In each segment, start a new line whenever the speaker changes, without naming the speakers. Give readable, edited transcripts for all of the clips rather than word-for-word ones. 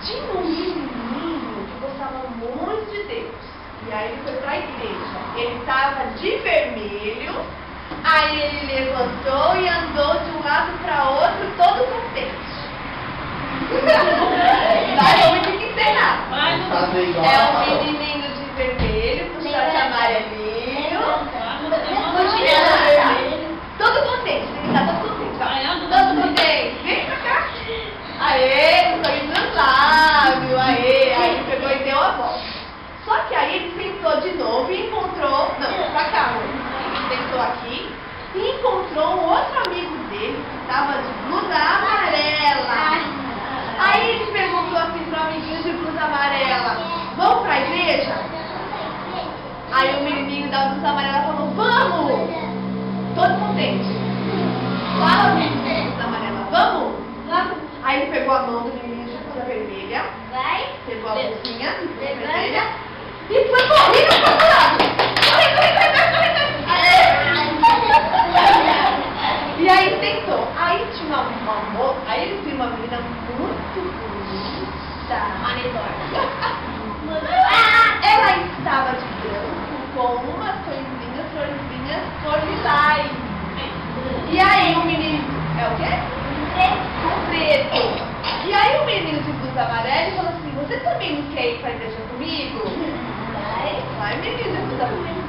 Tinha um menino que gostava muito de Deus. E aí ele foi para a igreja. Ele estava de vermelho. Aí ele levantou e andou de um lado para outro, todo contente. Vamos ter que ensinar. É um menininho de vermelho, com short amarelinho, com chinelo vermelho. Todo contente, ele tá todo contente. Todo contente. Vem pra cá. Aê, sorriso nos lábios. Aê. Aí ele pegou e deu a volta. Só que aí ele sentou de novo e encontrou. Não, pra cá, ele sentou aqui e encontrou um outro amigo dele que estava de blusa amarela. Aí ele perguntou assim pro amiguinho de blusa amarela: vamos pra igreja? Aí o menininho da blusa amarela falou: vamos! Todo contente. Fala, menino de blusa amarela: vamos? Vamos. Aí ele pegou a mão do menininho de blusa vermelha. Vai. Pegou a blusinha de blusa vermelha. E foi correndo pro outro lado. Corre. E aí sentou. Aí tinha uma moça. Aí ele viu uma menina muito bonita. Ela estava de branco com umas florzinhas cor lilás. E aí o menino. É o quê? Preto. E aí o menino de blusa amarela falou assim: você também não quer ir pra igreja comigo? Vai, menino de blusa amarela.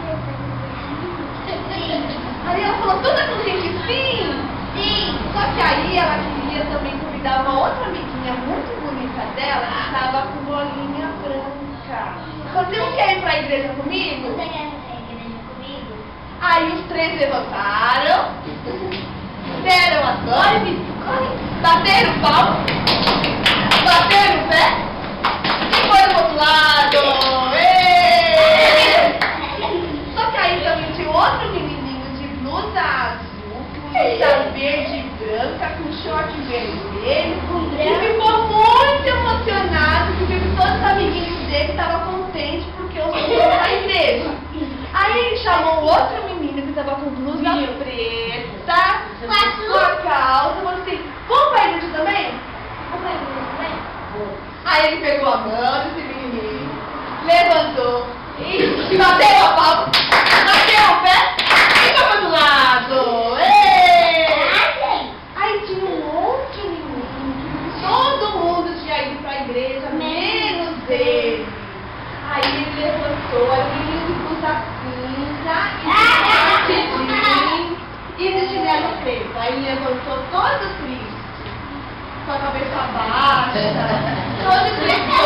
Aí ela falou toda contente: sim. Só que aí ela queria também convidar uma outra amiguinha muito bonita dela que estava com bolinha branca. Você não quer ir pra igreja comigo? Você quer ir pra igreja comigo? Aí os três levantaram, deram a dose, bateram o pau, bateram o pé e foram pro outro lado. Só que aí também tinha outro menininho de blusa azul, blusa verde e branca, com short vermelho, e ficou muito emocionado porque todos os amiguinhos dele estavam contentes porque eu sou na igreja. Aí ele chamou o outro menino que estava com blusa preta, com a calça, falou assim: vamos pra igreja também? Aí ele pegou a mão desse menininho, levantou e bateu a palma, bateu o pé e foi pro outro lado. Aí tinha um outro menino, todo mundo tinha ido pra igreja, menos ele. Aí ele levantou, aí o menino de blusa cinza e de chinelo preto. Aí ele levantou todo triste, com a cabeça baixa, todo tristão.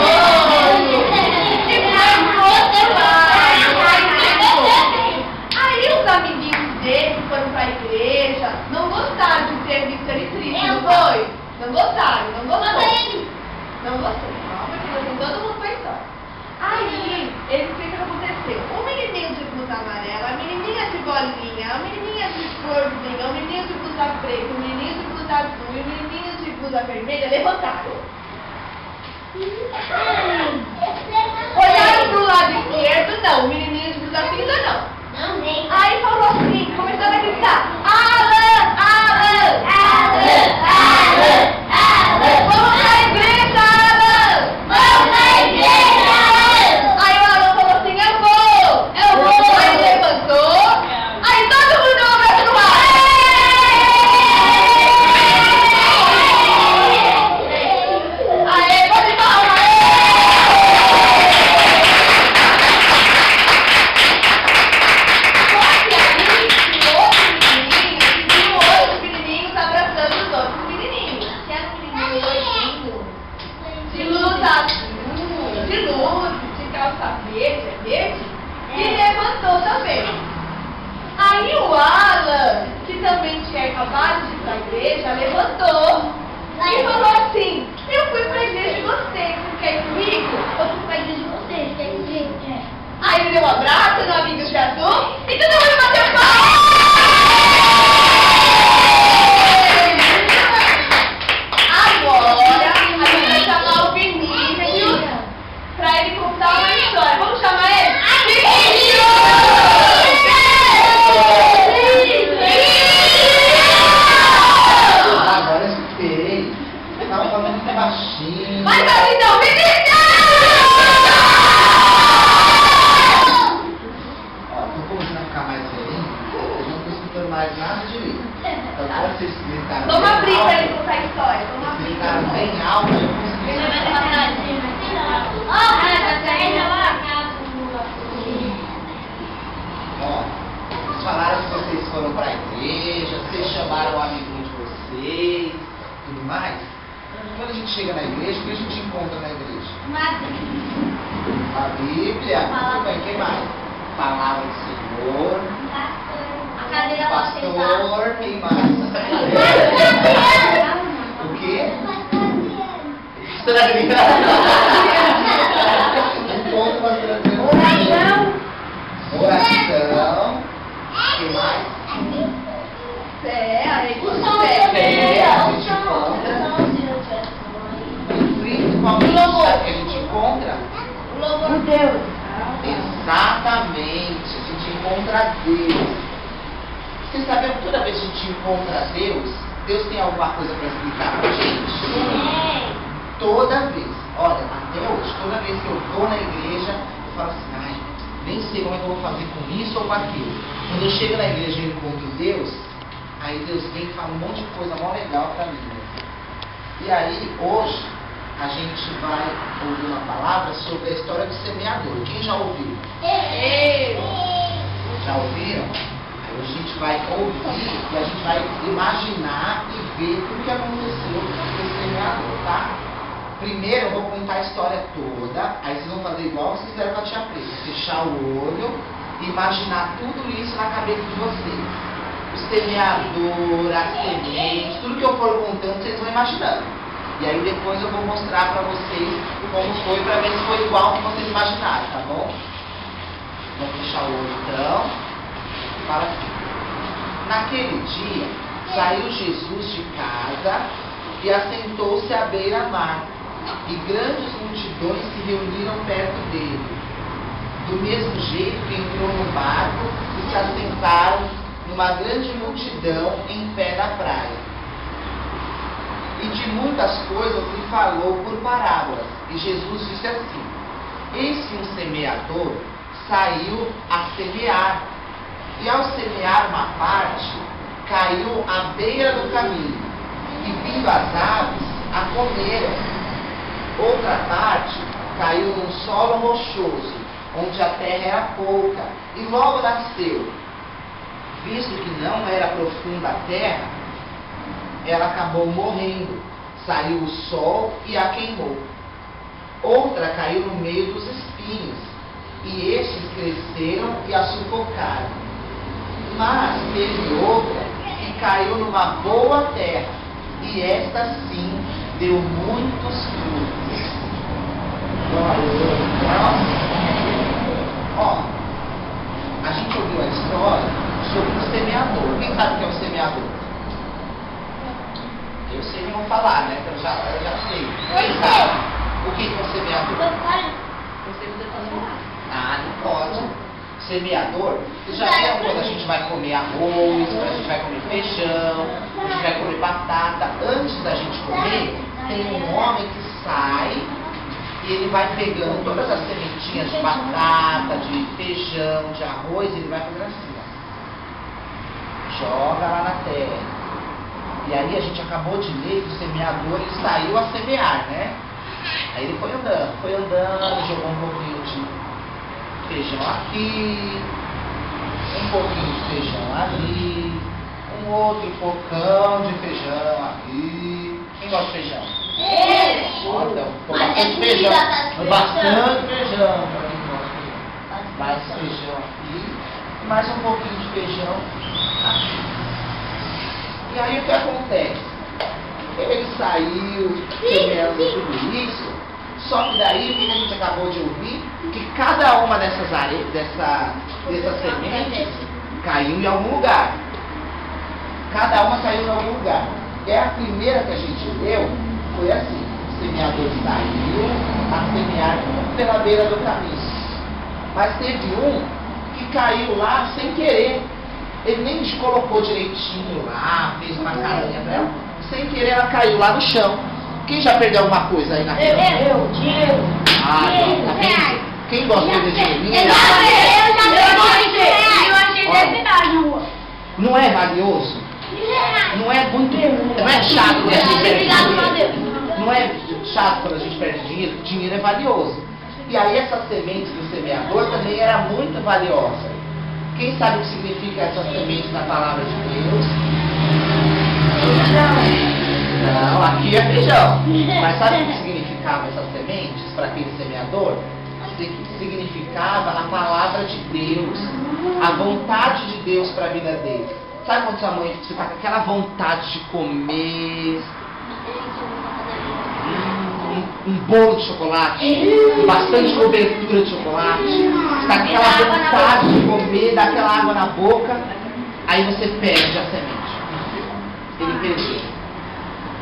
E foi pro outro lado. Aí os amiguinhos dele que foram pra igreja não gostaram de ter visto ele triste, não foi? Não gostaram, não gostou. Não gostou, calma, que assim, todo mundo foi só. Aí, o que aconteceu? O menininho de blusa amarela, a menininha de bolinha, a menininha de florzinha, o menininho de blusa preta, o menininho de blusa azul e o menininho de blusa vermelha levantaram. Olharam pro lado esquerdo, não. O menininho de blusa cinza, não. Aí falou assim, começando a gritar: Alan, Alan, Alan, Alan, Alan, vamos pra igreja, Alan, vamos pra igreja, Alan. Aí o Alan falou assim: eu vou. Aí levantou, aí todo mundo deu um abraço no ar. Aê, pode palma. Aí o Alan, que também tinha acabado de ir para a igreja, levantou e falou assim: eu fui para a igreja de vocês, você quer ir comigo? Eu fui para a igreja de vocês, quer ir comigo? Aí ele deu um abraço no amigo de azul e todo mundo bateu palma. Agora a gente vai chamar o Vinícius para ele contar uma história. Vamos chamar ele? Vinícius!
Agora eu escutei. Tava falando muito baixinho.
Mas então,
A Bíblia. Tudo bem, quem mais? Palavra do Senhor.
A cadeira lá
Pastor, quem mais? O quê? Um ponto para oração. Quem mais?
Fé, a gente
principalmente a que a gente encontra
o louvor de Deus.
Exatamente, a gente encontra Deus. Vocês sabem que toda vez que a gente encontra Deus, Deus tem alguma coisa para explicar pra gente? Toda vez. Olha, até hoje, toda vez que eu vou na igreja, eu falo assim, ai, nem sei como é que eu vou fazer com isso ou com aquilo. Quando eu chego na igreja e encontro Deus, aí Deus vem e fala um monte de coisa mó legal pra mim. E aí, hoje, a gente vai ouvir uma palavra sobre a história do semeador. Quem já ouviu? Já ouviram? Aí a gente vai ouvir e a gente vai imaginar e ver tudo que aconteceu com esse semeador, tá? Primeiro eu vou contar a história toda, aí vocês vão fazer igual vocês fizeram com a tia Preta. Fechar o olho e imaginar tudo isso na cabeça de vocês. O semeador, as sementes, tudo que eu for contando, vocês vão imaginando. E aí depois eu vou mostrar pra vocês como foi, pra ver se foi igual que vocês imaginaram, tá bom? Vamos fechar o olho então. Fala assim. Naquele dia, saiu Jesus de casa e assentou-se à beira-mar. E grandes multidões se reuniram perto dele. Do mesmo jeito que entrou no barco e se assentaram numa grande multidão em pé na praia. E de muitas coisas lhe falou por parábolas. E Jesus disse assim: eis que um semeador saiu a semear. E ao semear uma parte, caiu à beira do caminho. E vindo as aves, a comeram. Outra parte caiu num solo rochoso, onde a terra era pouca, e logo nasceu. Visto que não era profunda a terra, ela acabou morrendo. Saiu o sol e a queimou. Outra caiu no meio dos espinhos, e estes cresceram e a sufocaram. Mas teve outra que caiu numa boa terra, e esta sim deu muitos frutos. Ó, a gente ouviu a história sobre o semeador. Quem sabe o que é o semeador? Eu sei que vão falar, né? Eu já sei. Quem sabe o que é o semeador? Ah, não pode. Semeador, vocês já viram quando a gente vai comer arroz, a gente vai comer feijão, a gente vai comer batata. Antes da gente comer, tem um homem que sai e ele vai pegando todas as sementinhas de batata, de feijão, de arroz, e ele vai fazendo assim, ó. Joga lá na terra. E aí a gente acabou de ler que o semeador ele saiu a semear, né? Aí ele foi andando, jogou um pouquinho de feijão aqui, um pouquinho de feijão ali, um outro pocão de feijão aqui. Quem gosta de feijão? Então, bastante feijão. Bastante feijão. Mais feijão aqui, mais um pouquinho de feijão aqui. E aí o que acontece? Ele saiu semeando tudo isso. Só que daí, o que a gente acabou de ouvir, que cada uma dessas sementes caiu em algum lugar. Cada uma caiu em algum lugar. E a primeira que a gente leu foi assim: o semeador saiu a semear pela beira do caminho. Mas teve um que caiu lá sem querer. Ele nem colocou direitinho lá, fez uma carinha pra ela. Sem querer ela caiu lá no chão. Quem já perdeu alguma coisa aí na vida?
Eu. Dinheiro.
Ah, não, tá vendo? Quem gosta de perder dinheiro? Ninguém
Eu achei R$10 na rua.
Não é valioso? Não é muito. Não é chato quando a gente perde dinheiro. Não é chato quando a gente perde dinheiro. Dinheiro é valioso. E aí essa semente do semeador também era muito valiosa. Quem sabe o que significa essa semente na palavra de Deus? Não, aqui é feijão. Mas sabe o que significava essas sementes para aquele semeador? significava a palavra de Deus, a vontade de Deus para a vida dele. Sabe quando sua mãe fica com aquela vontade de comer um bolo de chocolate, com bastante cobertura de chocolate, está com aquela vontade de comer, dá aquela água na boca, aí você perde a semente. Ele perdeu.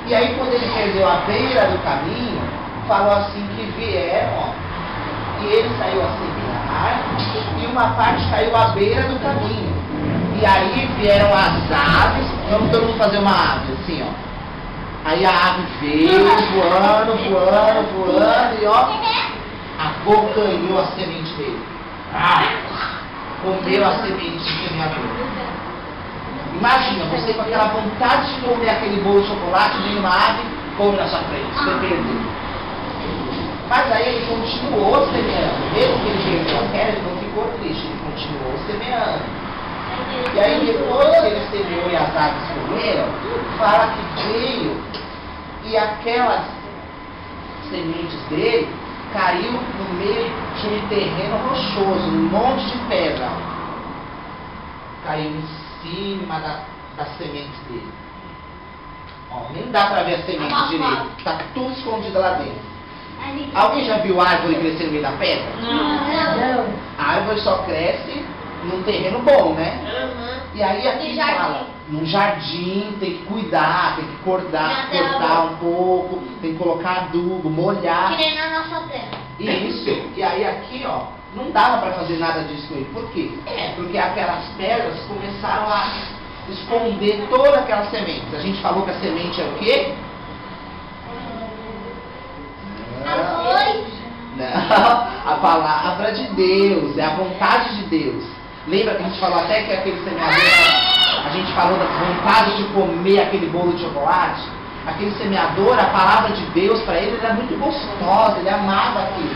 E aí quando ele perdeu a beira do caminho, falou assim que vieram, ó, e ele saiu a semear, e uma parte caiu à beira do caminho. E aí vieram as aves, vamos todo mundo fazer uma ave, assim, ó. Aí a ave veio voando, e ó, abocanhou a semente dele. Comeu a semente de semeador. Imagina, você com aquela vontade de comer aquele bolo de chocolate, vem uma ave, come na sua frente, você perdeu. Mas aí ele continuou semeando. Mesmo que ele perdeu a queda, ele não ficou triste, ele continuou semeando. E aí depois que ele semeou e as aves comeram, fala que veio e aquelas sementes dele caiu no meio de um terreno rochoso, um monte de pedra. Caiu em cima das sementes dele. Ó, nem dá pra ver as sementes direito, tá tudo escondido lá dentro. Alguém já viu árvore crescer no meio da pedra?
Não.
A árvore só cresce num terreno bom, né? E aí aqui fala, num jardim, tem que cuidar, tem que cortar um pouco, tem que colocar adubo, molhar.
Que nem na nossa terra.
Isso. E aí aqui, ó, não dava para fazer nada disso com ele. Por quê? Porque aquelas pedras começaram a esconder todas aquelas sementes. A gente falou que a semente é o quê? Não, a palavra de Deus, é a vontade de Deus. Lembra que a gente falou até que aquele semeador, a gente falou da vontade de comer aquele bolo de chocolate? Aquele semeador, a palavra de Deus para ele era muito gostosa, ele amava aquilo.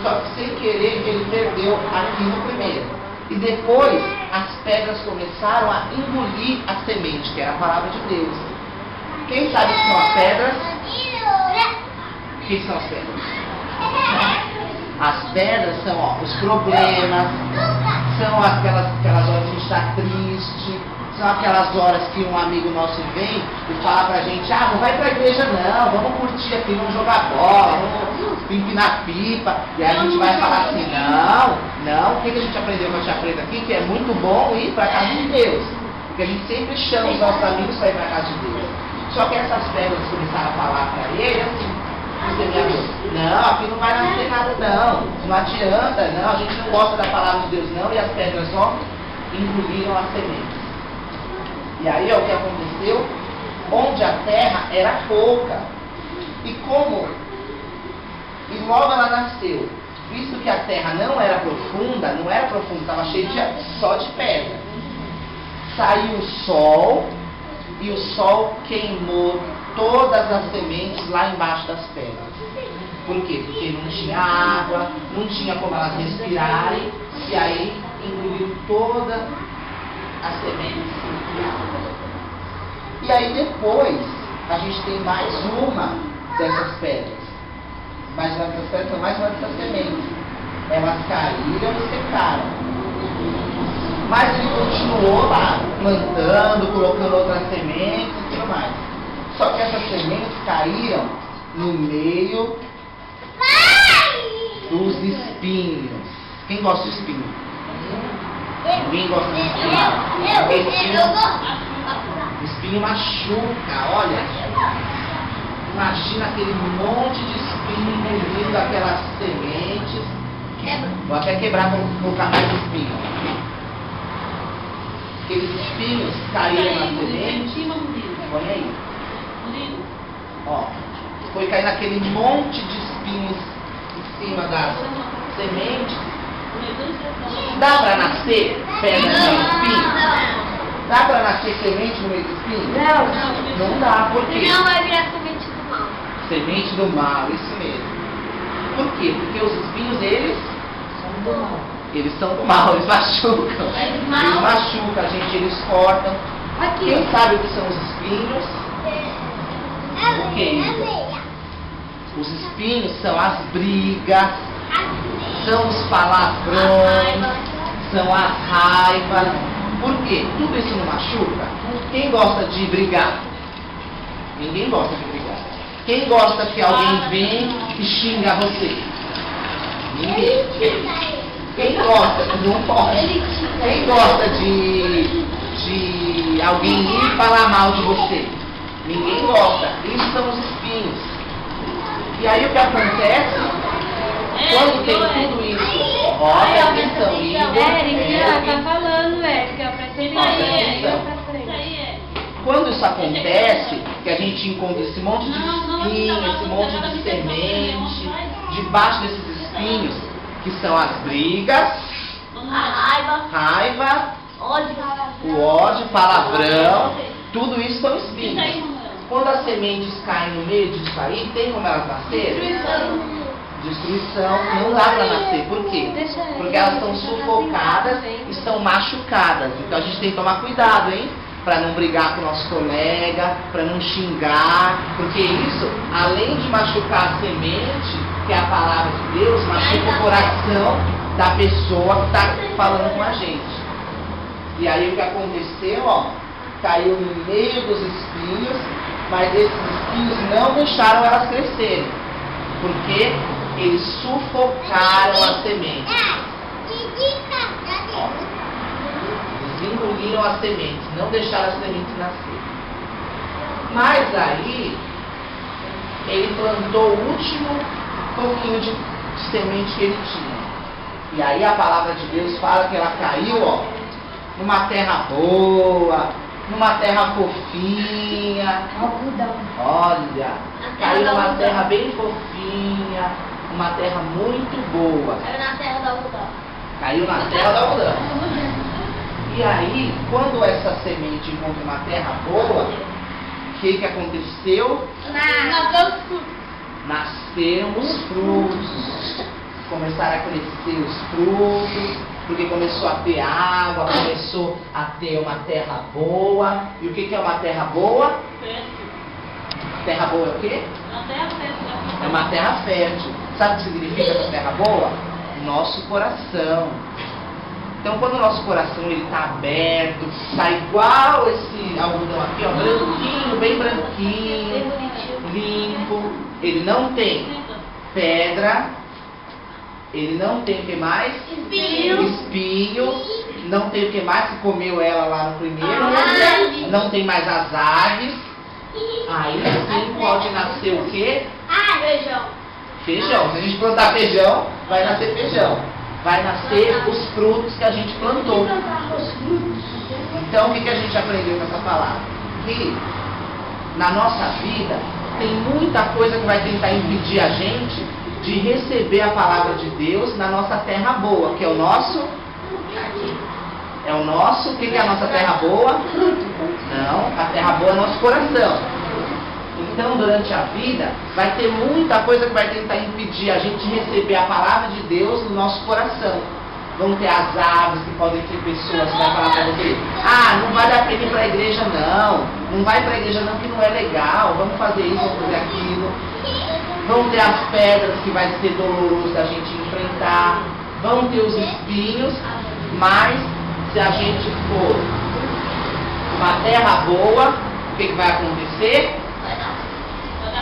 Só que sem querer ele perdeu aquilo primeiro. E depois as pedras começaram a engolir a semente, que era a palavra de Deus. Quem sabe o que são as pedras? O que são as pedras? As pedras são, ó, os problemas, são aquelas horas que a gente está triste, são aquelas horas que um amigo nosso vem e fala pra gente, não vai pra igreja não, vamos curtir aqui, vamos jogar bola, vamos empinar pipa, e aí a gente vai falar assim, não, o que a gente aprendeu com a tia Preta aqui, que é muito bom ir pra casa de Deus, porque a gente sempre chama os nossos amigos para ir pra casa de Deus. Só que essas pedras começaram a falar pra ele assim, não, aqui não vai nascer nada não adianta, não, a gente não gosta da palavra de Deus não, e as pedras só engoliram as sementes. E aí ó, o que aconteceu? Onde a terra era pouca, e logo ela nasceu, visto que a terra não era profunda, estava cheia só de pedra. Saiu o sol, e o sol queimou todas as sementes lá embaixo das pedras. Por quê? Porque não tinha água, não tinha como elas respirarem, e aí engoliu todas as sementes. E aí depois, a gente tem mais uma dessas pedras. Mais uma dessas pedras, são mais uma dessas sementes. Elas caíram e secaram. Mas ele continuou lá, plantando, colocando outras sementes e tudo mais. Só que essas sementes caíram no meio dos espinhos. Quem gosta de espinho? Ninguém gosta de espinho? Espinho machuca, olha. Imagina aquele monte de espinho engolindo aquelas sementes. Vou até quebrar para colocar mais espinho. Aqueles espinhos caíram na semente. Olha aí. Ó, foi cair naquele monte de espinhos em cima das sementes. Dá para nascer pedra no espinho? Dá para nascer semente no meio do espinho? Não dá, por quê?
Não vai virar semente do mal.
Semente do mal, isso mesmo. Por quê? Porque os espinhos, eles são do mal, eles machucam. Eles machucam a gente, eles cortam. Quem sabe o que são os espinhos? O que? Os espinhos são as brigas, são os palavrões, são as raivas. Por quê? Tudo isso não machuca? Quem gosta de brigar? Ninguém gosta de brigar. Quem gosta que alguém vem e xinga você? Ninguém. Quem gosta? Não pode. Quem gosta de alguém ir falar mal de você? Ninguém gosta. Isso são os espinhos. E aí o que acontece? Quando tem tudo isso, olha a atenção,
Érica, tá falando, Érica, pra frente.
Quando isso acontece, que a gente encontra esse monte de espinho, esse monte de semente, debaixo desses espinhos, que são as brigas,
A
raiva, o ódio, palavrão, tudo isso são espinhos. Quando as sementes caem no meio disso aí, tem como elas nascerem? Destruição, não dá para nascer. Por quê? Porque elas estão sufocadas e estão machucadas. Então a gente tem que tomar cuidado, hein? Para não brigar com o nosso colega, para não xingar, porque isso, além de machucar a semente, que é a palavra de Deus, machuca o coração da pessoa que está falando com a gente. E aí o que aconteceu, ó, caiu no meio dos espinhos, mas esses espinhos não deixaram elas crescerem, porque eles sufocaram a semente. Ó, eles engoliram as sementes, não deixaram as sementes nascer. Mas aí, ele plantou o último pouquinho de semente que ele tinha. E aí a palavra de Deus fala que ela caiu, ó, numa terra boa, numa terra fofinha. Olha, caiu numa terra bem fofinha, uma terra muito boa.
Caiu na terra da algodão.
Caiu na terra da algodão. E aí, quando essa semente encontra uma terra boa, o que aconteceu? Nasceram os frutos. Começaram a crescer os frutos, porque começou a ter água, começou a ter uma terra boa. E o que é uma terra boa? Terra boa é o quê? É uma terra fértil. Sabe o que significa essa terra boa? Nosso coração. Então, quando o nosso coração está aberto, está igual esse algodão aqui, ó, branquinho, bem branquinho, limpo, ele não tem pedra, ele não tem o que mais? Espinho. Não tem o que mais, que comeu ela lá no primeiro. Não tem mais as aves. Aí sim pode nascer o quê?
Feijão.
Feijão. Se a gente plantar feijão, vai nascer feijão. Vai nascer os frutos que a gente plantou. Então o que a gente aprendeu nessa palavra? Que na nossa vida tem muita coisa que vai tentar impedir a gente de receber a palavra de Deus na nossa terra boa, que é o nosso. É o nosso. O que é a nossa terra boa? Não, a terra boa é o nosso coração. Então, durante a vida, vai ter muita coisa que vai tentar impedir a gente de receber a palavra de Deus no nosso coração. Vão ter as aves, que podem ser pessoas que vão falar para você: não vale a pena ir para a igreja não. Não vai para a igreja não, que não é legal. Vamos fazer isso, vamos fazer aquilo. Vão ter as pedras, que vai ser doloroso da gente enfrentar. Vão ter os espinhos. Mas, se a gente for uma terra boa, o que vai acontecer?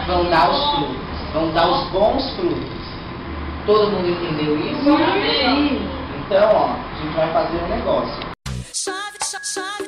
Vão dar os frutos, vão dar os bons frutos. Todo mundo entendeu isso?
Sim.
Então, ó, a gente vai fazer um negócio.
Chave, chave, chave.